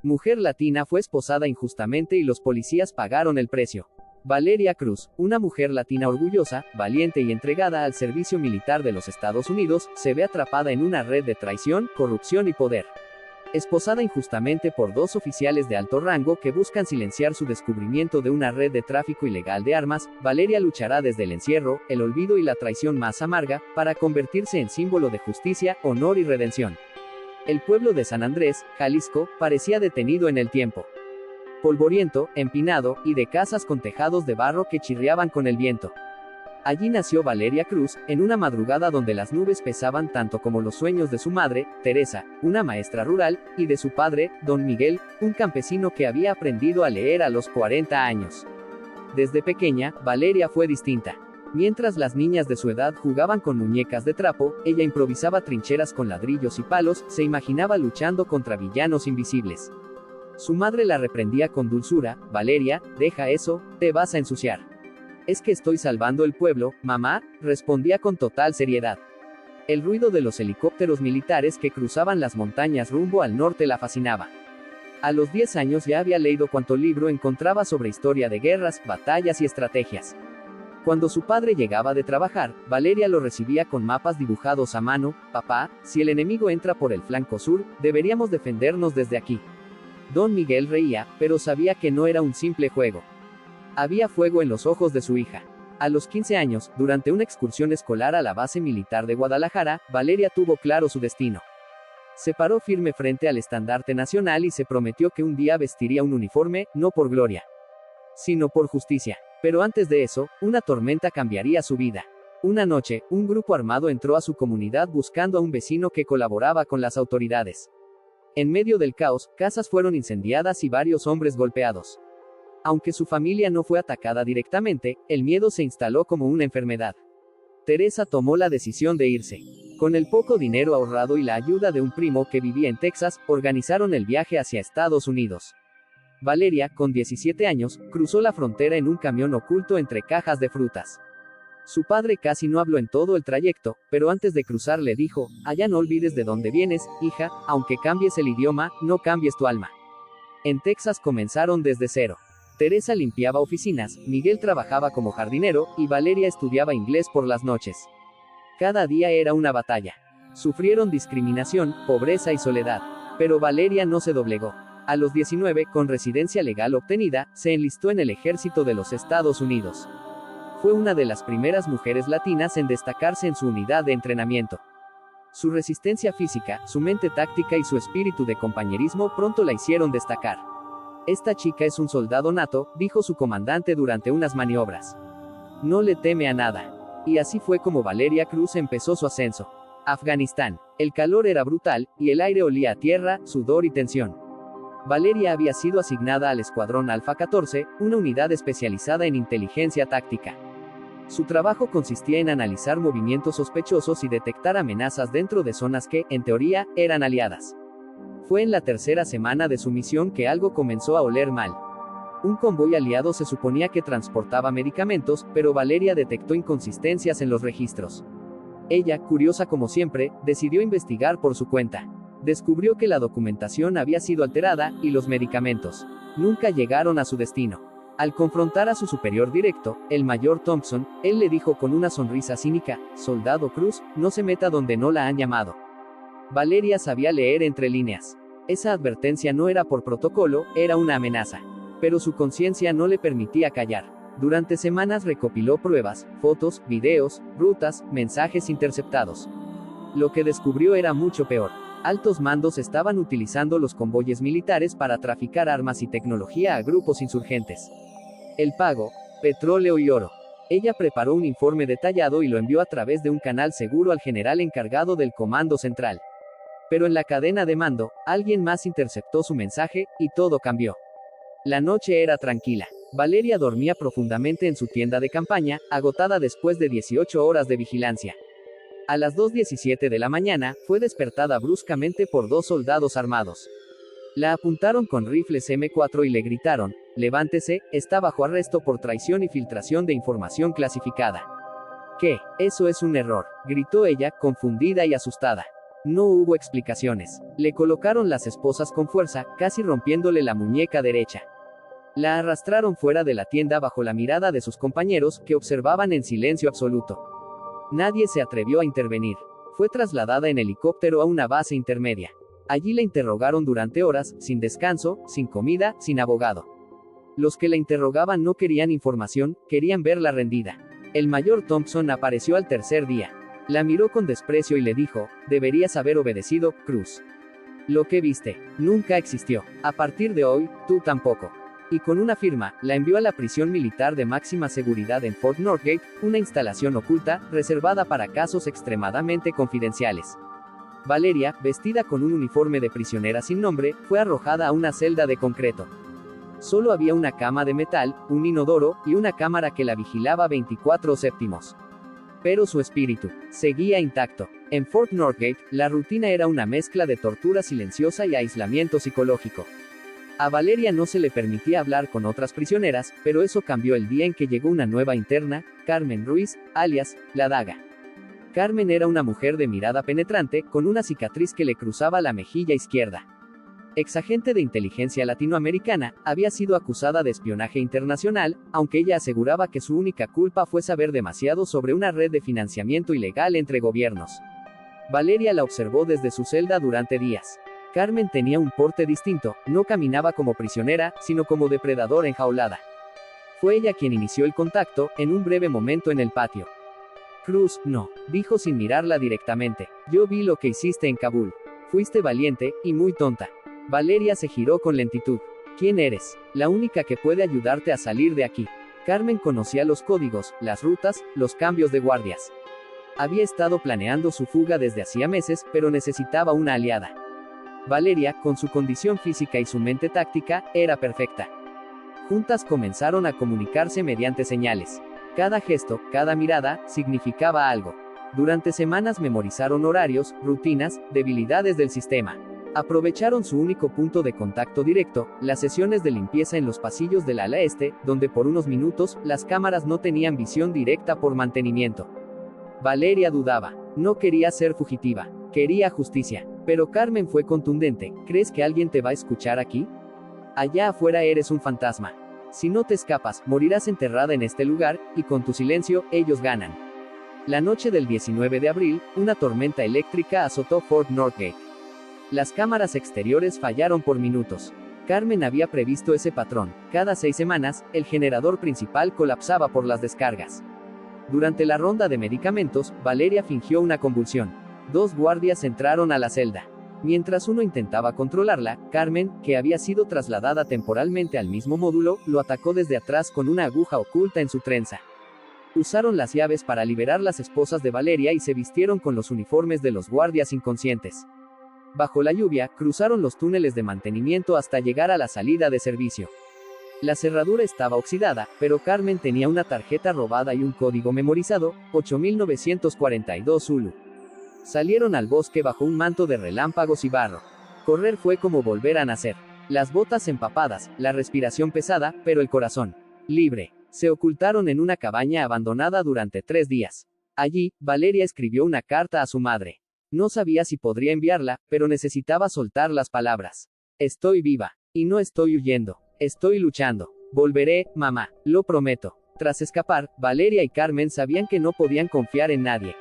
Mujer latina fue esposada injustamente y los policías pagaron el precio. Valeria Cruz, una mujer latina orgullosa, valiente y entregada al servicio militar de los Estados Unidos, se ve atrapada en una red de traición, corrupción y poder. Esposada injustamente por dos oficiales de alto rango que buscan silenciar su descubrimiento de una red de tráfico ilegal de armas, Valeria luchará desde el encierro, el olvido y la traición más amarga, para convertirse en símbolo de justicia, honor y redención. El pueblo de San Andrés, Jalisco, parecía detenido en el tiempo. Polvoriento, empinado, y de casas con tejados de barro que chirriaban con el viento. Allí nació Valeria Cruz, en una madrugada donde las nubes pesaban tanto como los sueños de su madre, Teresa, una maestra rural, y de su padre, don Miguel, un campesino que había aprendido a leer a los 40 años. Desde pequeña, Valeria fue distinta. Mientras las niñas de su edad jugaban con muñecas de trapo, ella improvisaba trincheras con ladrillos y palos, se imaginaba luchando contra villanos invisibles. Su madre la reprendía con dulzura: «Valeria, deja eso, te vas a ensuciar». «Es que estoy salvando el pueblo, mamá», respondía con total seriedad. El ruido de los helicópteros militares que cruzaban las montañas rumbo al norte la fascinaba. A los 10 años ya había leído cuanto libro encontraba sobre historia de guerras, batallas y estrategias. Cuando su padre llegaba de trabajar, Valeria lo recibía con mapas dibujados a mano: «Papá, si el enemigo entra por el flanco sur, deberíamos defendernos desde aquí». Don Miguel reía, pero sabía que no era un simple juego. Había fuego en los ojos de su hija. A los 15 años, durante una excursión escolar a la base militar de Guadalajara, Valeria tuvo claro su destino. Se paró firme frente al estandarte nacional y se prometió que un día vestiría un uniforme, no por gloria, sino por justicia. Pero antes de eso, una tormenta cambiaría su vida. Una noche, un grupo armado entró a su comunidad buscando a un vecino que colaboraba con las autoridades. En medio del caos, casas fueron incendiadas y varios hombres golpeados. Aunque su familia no fue atacada directamente, el miedo se instaló como una enfermedad. Teresa tomó la decisión de irse. Con el poco dinero ahorrado y la ayuda de un primo que vivía en Texas, organizaron el viaje hacia Estados Unidos. Valeria, con 17 años, cruzó la frontera en un camión oculto entre cajas de frutas. Su padre casi no habló en todo el trayecto, pero antes de cruzar le dijo: «Allá no olvides de dónde vienes, hija, aunque cambies el idioma, no cambies tu alma». En Texas comenzaron desde cero. Teresa limpiaba oficinas, Miguel trabajaba como jardinero, y Valeria estudiaba inglés por las noches. Cada día era una batalla. Sufrieron discriminación, pobreza y soledad. Pero Valeria no se doblegó. A los 19, con residencia legal obtenida, se enlistó en el ejército de los Estados Unidos. Fue una de las primeras mujeres latinas en destacarse en su unidad de entrenamiento. Su resistencia física, su mente táctica y su espíritu de compañerismo pronto la hicieron destacar. «Esta chica es un soldado nato», dijo su comandante durante unas maniobras. «No le teme a nada». Y así fue como Valeria Cruz empezó su ascenso. Afganistán. El calor era brutal, y el aire olía a tierra, sudor y tensión. Valeria había sido asignada al Escuadrón Alfa 14, una unidad especializada en inteligencia táctica. Su trabajo consistía en analizar movimientos sospechosos y detectar amenazas dentro de zonas que, en teoría, eran aliadas. Fue en la tercera semana de su misión que algo comenzó a oler mal. Un convoy aliado se suponía que transportaba medicamentos, pero Valeria detectó inconsistencias en los registros. Ella, curiosa como siempre, decidió investigar por su cuenta. Descubrió que la documentación había sido alterada, y los medicamentos nunca llegaron a su destino. Al confrontar a su superior directo, el mayor Thompson, él le dijo con una sonrisa cínica: «Soldado Cruz, no se meta donde no la han llamado». Valeria sabía leer entre líneas. Esa advertencia no era por protocolo, era una amenaza. Pero su conciencia no le permitía callar. Durante semanas recopiló pruebas, fotos, videos, rutas, mensajes interceptados. Lo que descubrió era mucho peor. Altos mandos estaban utilizando los convoyes militares para traficar armas y tecnología a grupos insurgentes. El pago: petróleo y oro. Ella preparó un informe detallado y lo envió a través de un canal seguro al general encargado del Comando Central. Pero en la cadena de mando, alguien más interceptó su mensaje, y todo cambió. La noche era tranquila. Valeria dormía profundamente en su tienda de campaña, agotada después de 18 horas de vigilancia. A las 2:17 de la mañana, fue despertada bruscamente por dos soldados armados. La apuntaron con rifles M4 y le gritaron: «Levántese, está bajo arresto por traición y filtración de información clasificada». «¿Qué? Eso es un error», gritó ella, confundida y asustada. No hubo explicaciones. Le colocaron las esposas con fuerza, casi rompiéndole la muñeca derecha. La arrastraron fuera de la tienda bajo la mirada de sus compañeros, que observaban en silencio absoluto. Nadie se atrevió a intervenir. Fue trasladada en helicóptero a una base intermedia. Allí la interrogaron durante horas, sin descanso, sin comida, sin abogado. Los que la interrogaban no querían información, querían verla rendida. El mayor Thompson apareció al tercer día. La miró con desprecio y le dijo: deberías haber obedecido, Cruz. Lo que viste nunca existió. A partir de hoy, tú tampoco. Y con una firma, la envió a la prisión militar de máxima seguridad en Fort Northgate, una instalación oculta, reservada para casos extremadamente confidenciales. Valeria, vestida con un uniforme de prisionera sin nombre, fue arrojada a una celda de concreto. Solo había una cama de metal, un inodoro, y una cámara que la vigilaba 24/7. Pero su espíritu seguía intacto. En Fort Northgate, la rutina era una mezcla de tortura silenciosa y aislamiento psicológico. A Valeria no se le permitía hablar con otras prisioneras, pero eso cambió el día en que llegó una nueva interna, Carmen Ruiz, alias La Daga. Carmen era una mujer de mirada penetrante, con una cicatriz que le cruzaba la mejilla izquierda. Exagente de inteligencia latinoamericana, había sido acusada de espionaje internacional, aunque ella aseguraba que su única culpa fue saber demasiado sobre una red de financiamiento ilegal entre gobiernos. Valeria la observó desde su celda durante días. Carmen tenía un porte distinto, no caminaba como prisionera, sino como depredador enjaulada. Fue ella quien inició el contacto, en un breve momento en el patio. Cruz, no, dijo sin mirarla directamente. Yo vi lo que hiciste en Kabul. Fuiste valiente, y muy tonta. Valeria se giró con lentitud. ¿Quién eres? La única que puede ayudarte a salir de aquí. Carmen conocía los códigos, las rutas, los cambios de guardias. Había estado planeando su fuga desde hacía meses, pero necesitaba una aliada. Valeria, con su condición física y su mente táctica, era perfecta. Juntas comenzaron a comunicarse mediante señales. Cada gesto, cada mirada, significaba algo. Durante semanas memorizaron horarios, rutinas, debilidades del sistema. Aprovecharon su único punto de contacto directo, las sesiones de limpieza en los pasillos del ala este, donde por unos minutos, las cámaras no tenían visión directa por mantenimiento. Valeria dudaba. No quería ser fugitiva. Quería justicia. Pero Carmen fue contundente. ¿Crees que alguien te va a escuchar aquí? Allá afuera eres un fantasma. Si no te escapas, morirás enterrada en este lugar, y con tu silencio, ellos ganan. La noche del 19 de abril, una tormenta eléctrica azotó Fort Northgate. Las cámaras exteriores fallaron por minutos. Carmen había previsto ese patrón. Cada 6 semanas, el generador principal colapsaba por las descargas. Durante la ronda de medicamentos, Valeria fingió una convulsión. 2 guardias entraron a la celda. Mientras uno intentaba controlarla, Carmen, que había sido trasladada temporalmente al mismo módulo, lo atacó desde atrás con una aguja oculta en su trenza. Usaron las llaves para liberar las esposas de Valeria y se vistieron con los uniformes de los guardias inconscientes. Bajo la lluvia, cruzaron los túneles de mantenimiento hasta llegar a la salida de servicio. La cerradura estaba oxidada, pero Carmen tenía una tarjeta robada y un código memorizado, 8942 Zulu. Salieron al bosque bajo un manto de relámpagos y barro. Correr fue como volver a nacer. Las botas empapadas, la respiración pesada, pero el corazón libre. Se ocultaron en una cabaña abandonada durante 3 días. Allí, Valeria escribió una carta a su madre. No sabía si podría enviarla, pero necesitaba soltar las palabras. Estoy viva. Y no estoy huyendo. Estoy luchando. Volveré, mamá. Lo prometo. Tras escapar, Valeria y Carmen sabían que no podían confiar en nadie.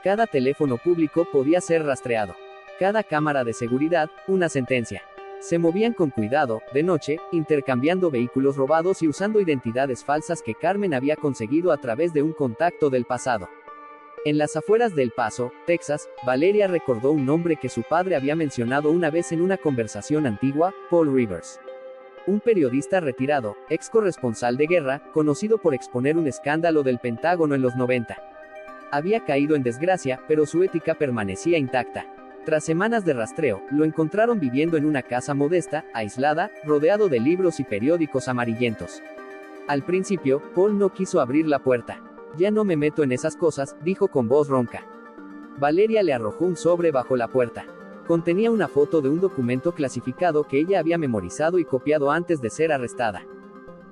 Cada teléfono público podía ser rastreado. Cada cámara de seguridad, una sentencia. Se movían con cuidado, de noche, intercambiando vehículos robados y usando identidades falsas que Carmen había conseguido a través de un contacto del pasado. En las afueras de El Paso, Texas, Valeria recordó un nombre que su padre había mencionado una vez en una conversación antigua: Paul Rivers. Un periodista retirado, ex corresponsal de guerra, conocido por exponer un escándalo del Pentágono en los 90. Había caído en desgracia, pero su ética permanecía intacta. Tras semanas de rastreo, lo encontraron viviendo en una casa modesta, aislada, rodeado de libros y periódicos amarillentos. Al principio, Paul no quiso abrir la puerta. Ya no me meto en esas cosas, dijo con voz ronca. Valeria le arrojó un sobre bajo la puerta. Contenía una foto de un documento clasificado que ella había memorizado y copiado antes de ser arrestada.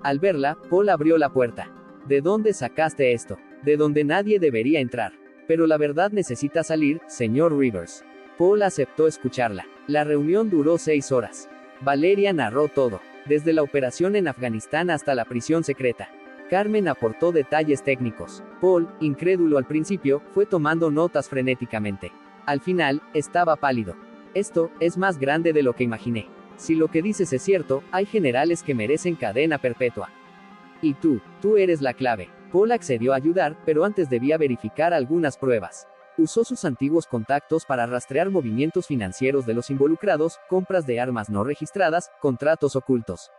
Al verla, Paul abrió la puerta. ¿De dónde sacaste esto? De donde nadie debería entrar. Pero la verdad necesita salir, señor Rivers. Paul aceptó escucharla. La reunión duró 6 horas. Valeria narró todo, desde la operación en Afganistán hasta la prisión secreta. Carmen aportó detalles técnicos. Paul, incrédulo al principio, fue tomando notas frenéticamente. Al final, estaba pálido. Esto es más grande de lo que imaginé. Si lo que dices es cierto, hay generales que merecen cadena perpetua. Y tú eres la clave. Paul accedió a ayudar, pero antes debía verificar algunas pruebas. Usó sus antiguos contactos para rastrear movimientos financieros de los involucrados, compras de armas no registradas, contratos ocultos.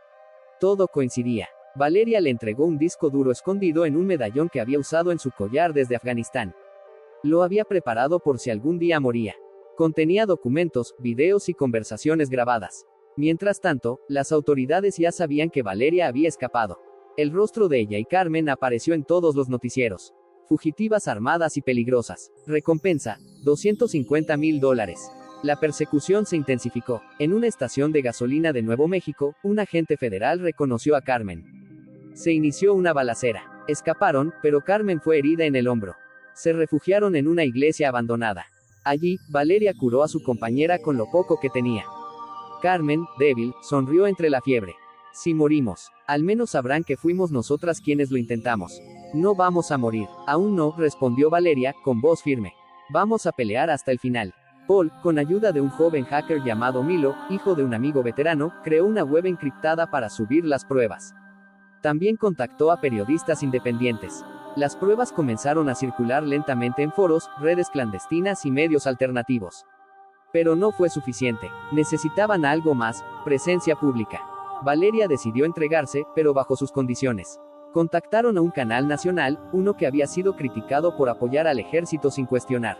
Todo coincidía. Valeria le entregó un disco duro escondido en un medallón que había usado en su collar desde Afganistán. Lo había preparado por si algún día moría. Contenía documentos, videos y conversaciones grabadas. Mientras tanto, las autoridades ya sabían que Valeria había escapado. El rostro de ella y Carmen apareció en todos los noticieros. Fugitivas armadas y peligrosas. Recompensa, $250,000. La persecución se intensificó. En una estación de gasolina de Nuevo México, un agente federal reconoció a Carmen. Se inició una balacera. Escaparon, pero Carmen fue herida en el hombro. Se refugiaron en una iglesia abandonada. Allí, Valeria curó a su compañera con lo poco que tenía. Carmen, débil, sonrió entre la fiebre. Si morimos, al menos sabrán que fuimos nosotras quienes lo intentamos. No vamos a morir. Aún no, respondió Valeria, con voz firme. Vamos a pelear hasta el final. Paul, con ayuda de un joven hacker llamado Milo, hijo de un amigo veterano, creó una web encriptada para subir las pruebas. También contactó a periodistas independientes. Las pruebas comenzaron a circular lentamente en foros, redes clandestinas y medios alternativos. Pero no fue suficiente. Necesitaban algo más, presencia pública. Valeria decidió entregarse, pero bajo sus condiciones. Contactaron a un canal nacional, uno que había sido criticado por apoyar al ejército sin cuestionar.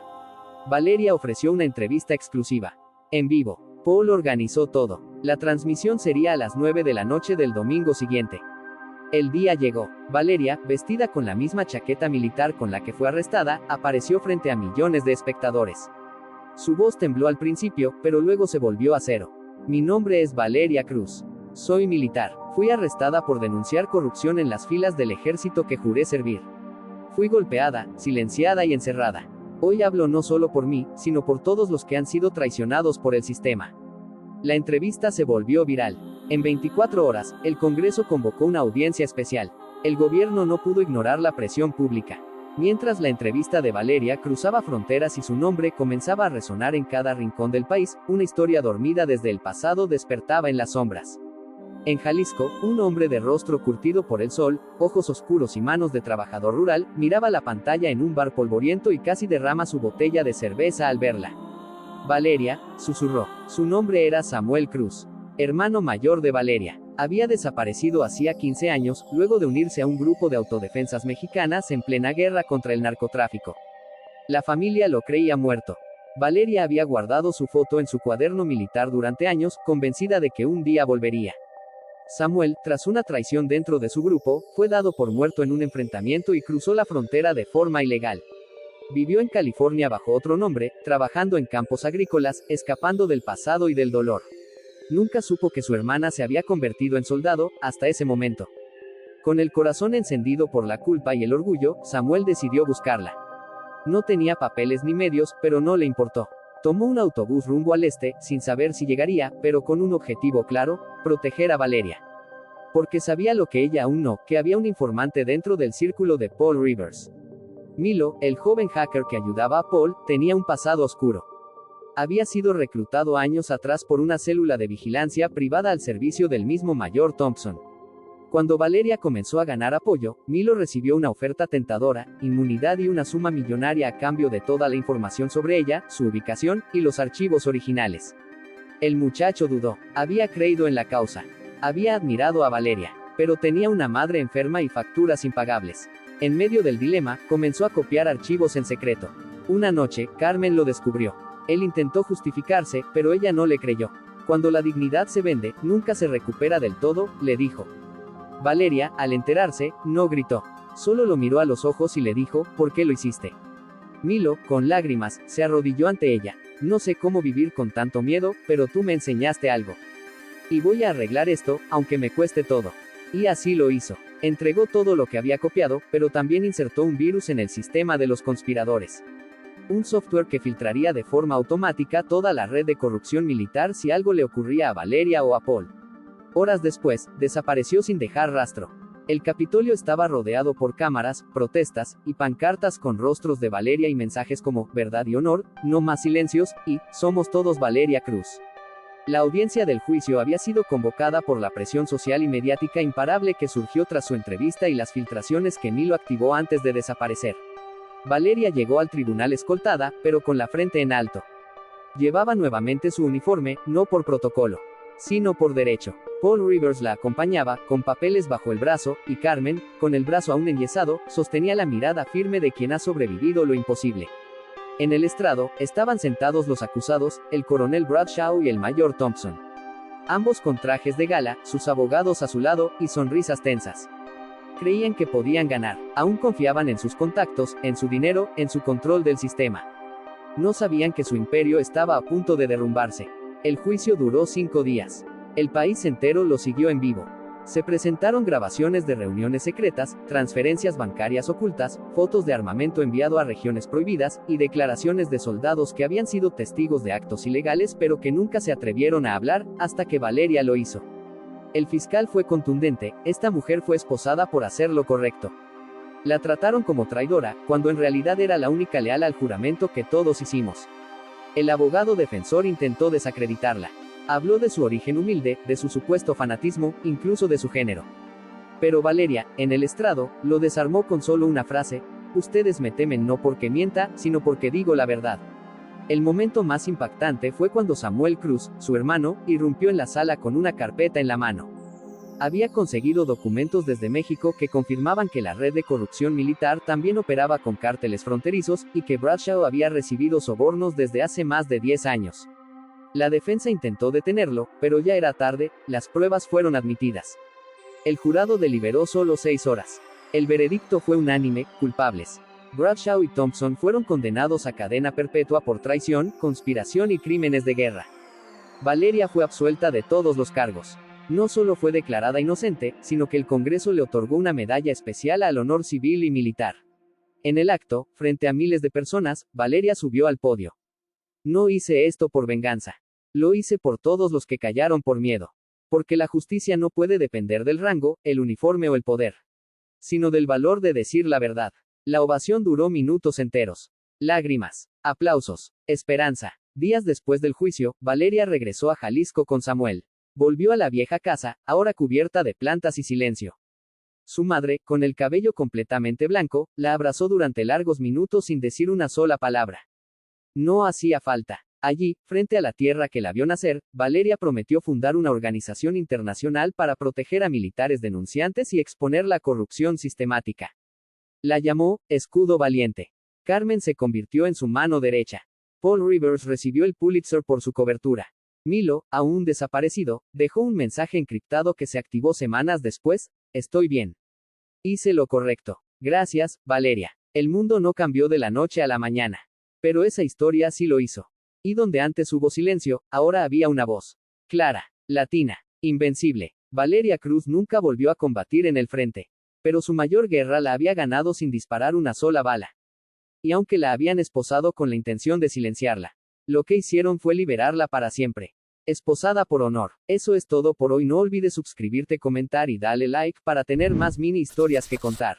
Valeria ofreció una entrevista exclusiva. En vivo. Paul organizó todo. La transmisión sería a las 9 de la noche del domingo siguiente. El día llegó. Valeria, vestida con la misma chaqueta militar con la que fue arrestada, apareció frente a millones de espectadores. Su voz tembló al principio, pero luego se volvió acero. Mi nombre es Valeria Cruz. Soy militar. Fui arrestada por denunciar corrupción en las filas del ejército que juré servir. Fui golpeada, silenciada y encerrada. Hoy hablo no solo por mí, sino por todos los que han sido traicionados por el sistema. La entrevista se volvió viral. En 24 horas, el Congreso convocó una audiencia especial. El gobierno no pudo ignorar la presión pública. Mientras la entrevista de Valeria cruzaba fronteras y su nombre comenzaba a resonar en cada rincón del país, una historia dormida desde el pasado despertaba en las sombras. En Jalisco, un hombre de rostro curtido por el sol, ojos oscuros y manos de trabajador rural, miraba la pantalla en un bar polvoriento y casi derrama su botella de cerveza al verla. Valeria, susurró. Su nombre era Samuel Cruz, hermano mayor de Valeria. Había desaparecido hacía 15 años, luego de unirse a un grupo de autodefensas mexicanas en plena guerra contra el narcotráfico. La familia lo creía muerto. Valeria había guardado su foto en su cuaderno militar durante años, convencida de que un día volvería. Samuel, tras una traición dentro de su grupo, fue dado por muerto en un enfrentamiento y cruzó la frontera de forma ilegal. Vivió en California bajo otro nombre, trabajando en campos agrícolas, escapando del pasado y del dolor. Nunca supo que su hermana se había convertido en soldado, hasta ese momento. Con el corazón encendido por la culpa y el orgullo, Samuel decidió buscarla. No tenía papeles ni medios, pero no le importó. Tomó un autobús rumbo al este, sin saber si llegaría, pero con un objetivo claro: proteger a Valeria. Porque sabía lo que ella aún no, que había un informante dentro del círculo de Paul Rivers. Milo, el joven hacker que ayudaba a Paul, tenía un pasado oscuro. Había sido reclutado años atrás por una célula de vigilancia privada al servicio del mismo Mayor Thompson. Cuando Valeria comenzó a ganar apoyo, Milo recibió una oferta tentadora: inmunidad y una suma millonaria a cambio de toda la información sobre ella, su ubicación, y los archivos originales. El muchacho dudó. Había creído en la causa. Había admirado a Valeria. Pero tenía una madre enferma y facturas impagables. En medio del dilema, comenzó a copiar archivos en secreto. Una noche, Carmen lo descubrió. Él intentó justificarse, pero ella no le creyó. Cuando la dignidad se vende, nunca se recupera del todo, le dijo. Valeria, al enterarse, no gritó. Solo lo miró a los ojos y le dijo: ¿por qué lo hiciste? Milo, con lágrimas, se arrodilló ante ella. No sé cómo vivir con tanto miedo, pero tú me enseñaste algo. Y voy a arreglar esto, aunque me cueste todo. Y así lo hizo. Entregó todo lo que había copiado, pero también insertó un virus en el sistema de los conspiradores. un software que filtraría de forma automática toda la red de corrupción militar si algo le ocurría a Valeria o a Paul. Horas después, desapareció sin dejar rastro. El Capitolio estaba rodeado por cámaras, protestas, y pancartas con rostros de Valeria y mensajes como, verdad y honor, no más silencios, y, somos todos Valeria Cruz. La audiencia del juicio había sido convocada por la presión social y mediática imparable que surgió tras su entrevista y las filtraciones que Milo activó antes de desaparecer. Valeria llegó al tribunal escoltada, pero con la frente en alto. Llevaba nuevamente su uniforme, no por protocolo, sino por derecho. Paul Rivers la acompañaba, con papeles bajo el brazo, y Carmen, con el brazo aún enyesado, sostenía la mirada firme de quien ha sobrevivido lo imposible. En el estrado, estaban sentados los acusados, el coronel Bradshaw y el mayor Thompson. Ambos con trajes de gala, sus abogados a su lado, y sonrisas tensas. Creían que podían ganar. Aún confiaban en sus contactos, en su dinero, en su control del sistema. No sabían que su imperio estaba a punto de derrumbarse. El juicio duró 5 días. El país entero lo siguió en vivo. Se presentaron grabaciones de reuniones secretas, transferencias bancarias ocultas, fotos de armamento enviado a regiones prohibidas, y declaraciones de soldados que habían sido testigos de actos ilegales pero que nunca se atrevieron a hablar, hasta que Valeria lo hizo. El fiscal fue contundente, esta mujer fue esposada por hacer lo correcto. La trataron como traidora, cuando en realidad era la única leal al juramento que todos hicimos. El abogado defensor intentó desacreditarla. Habló de su origen humilde, de su supuesto fanatismo, incluso de su género. Pero Valeria, en el estrado, lo desarmó con solo una frase: ustedes me temen no porque mienta, sino porque digo la verdad. El momento más impactante fue cuando Samuel Cruz, su hermano, irrumpió en la sala con una carpeta en la mano. Había conseguido documentos desde México que confirmaban que la red de corrupción militar también operaba con cárteles fronterizos, y que Bradshaw había recibido sobornos desde hace más de 10 años. La defensa intentó detenerlo, pero ya era tarde, las pruebas fueron admitidas. El jurado deliberó solo 6 horas. El veredicto fue unánime: culpables. Bradshaw y Thompson fueron condenados a cadena perpetua por traición, conspiración y crímenes de guerra. Valeria fue absuelta de todos los cargos. No solo fue declarada inocente, sino que el Congreso le otorgó una medalla especial al honor civil y militar. En el acto, frente a miles de personas, Valeria subió al podio. No hice esto por venganza. Lo hice por todos los que callaron por miedo. Porque la justicia no puede depender del rango, el uniforme o el poder, sino del valor de decir la verdad. La ovación duró minutos enteros. Lágrimas, aplausos, esperanza. Días después del juicio, Valeria regresó a Jalisco con Samuel. Volvió a la vieja casa, ahora cubierta de plantas y silencio. Su madre, con el cabello completamente blanco, la abrazó durante largos minutos sin decir una sola palabra. No hacía falta. Allí, frente a la tierra que la vio nacer, Valeria prometió fundar una organización internacional para proteger a militares denunciantes y exponer la corrupción sistemática. La llamó Escudo Valiente. Carmen se convirtió en su mano derecha. Paul Rivers recibió el Pulitzer por su cobertura. Milo, aún desaparecido, dejó un mensaje encriptado que se activó semanas después: estoy bien. Hice lo correcto. Gracias, Valeria. El mundo no cambió de la noche a la mañana. Pero esa historia sí lo hizo. Y donde antes hubo silencio, ahora había una voz. Clara, latina, invencible. Valeria Cruz nunca volvió a combatir en el frente. Pero su mayor guerra la había ganado sin disparar una sola bala. Y aunque la habían esposado con la intención de silenciarla, lo que hicieron fue liberarla para siempre. Esposada por honor. Eso es todo por hoy. No olvides suscribirte, comentar y darle like para tener más mini historias que contar.